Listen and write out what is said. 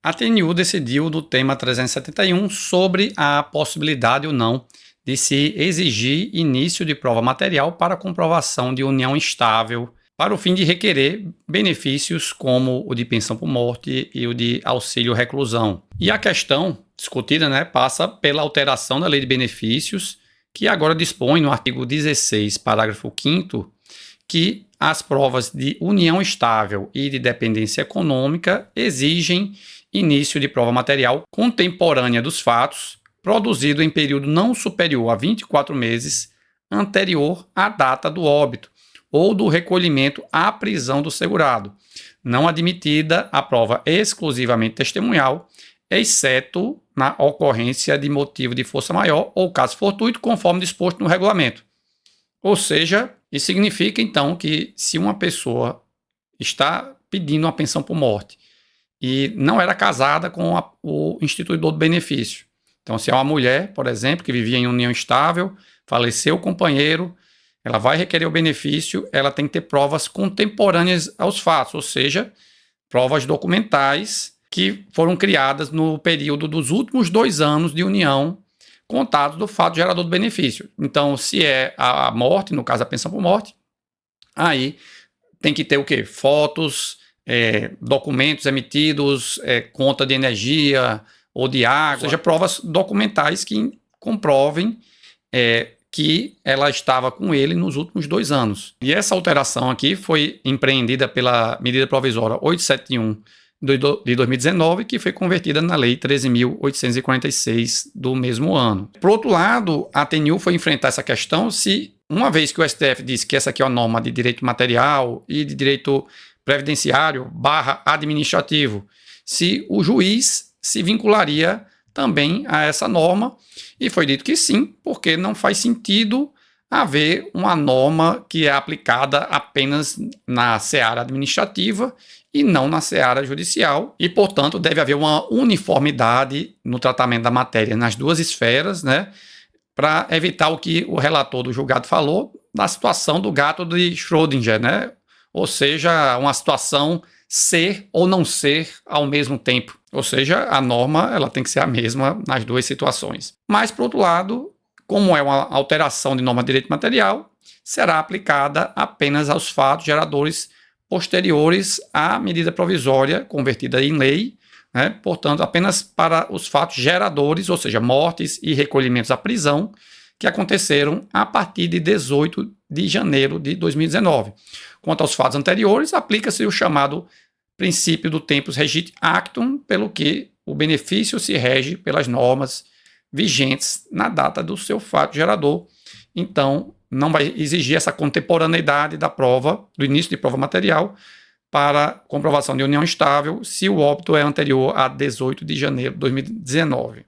A TNU decidiu no tema 371 sobre a possibilidade ou não de se exigir início de prova material para comprovação de união estável para o fim de requerer benefícios como o de pensão por morte e o de auxílio reclusão. E a questão discutida, passa pela alteração da Lei de Benefícios, que agora dispõe no artigo 16, parágrafo 5º, que as provas de união estável e de dependência econômica exigem início de prova material contemporânea dos fatos, produzido em período não superior a 24 meses anterior à data do óbito ou do recolhimento à prisão do segurado, não admitida a prova exclusivamente testemunhal, exceto na ocorrência de motivo de força maior ou caso fortuito, conforme disposto no regulamento. Ou seja, isso significa então que se uma pessoa está pedindo uma pensão por morte e não era casada com o instituidor do benefício, então se é uma mulher, por exemplo, que vivia em união estável, faleceu o companheiro, ela vai requerer o benefício, ela tem que ter provas contemporâneas aos fatos, ou seja, provas documentais que foram criadas no período dos últimos 2 anos de união, contados do fato gerador do benefício. Então, se é a morte, no caso a pensão por morte, aí tem que ter o quê? Fotos, documentos emitidos, conta de energia ou de água, ou seja, provas documentais que comprovem que ela estava com ele nos últimos 2 anos. E essa alteração aqui foi empreendida pela medida provisória 871 de 2019, que foi convertida na Lei 13.846 do mesmo ano. Por outro lado, a TNU foi enfrentar essa questão se, uma vez que o STF disse que essa aqui é uma norma de direito material e de direito previdenciário / administrativo, se o juiz se vincularia também a essa norma, e foi dito que sim, porque não faz sentido haver uma norma que é aplicada apenas na seara administrativa e não na seara judicial, e, portanto, deve haver uma uniformidade no tratamento da matéria nas duas esferas, para evitar o que o relator do julgado falou da situação do gato de Schrödinger, ou seja, uma situação ser ou não ser ao mesmo tempo. Ou seja, a norma ela tem que ser a mesma nas duas situações. Mas, por outro lado, como é uma alteração de norma de direito material, será aplicada apenas aos fatos geradores posteriores à medida provisória convertida em lei, portanto, apenas para os fatos geradores, ou seja, mortes e recolhimentos à prisão, que aconteceram a partir de 18 de janeiro de 2019. Quanto aos fatos anteriores, aplica-se o chamado princípio do tempus regit actum, pelo que o benefício se rege pelas normas vigentes na data do seu fato gerador. Então, não vai exigir essa contemporaneidade da prova, do início de prova material, para comprovação de união estável, se o óbito é anterior a 18 de janeiro de 2019.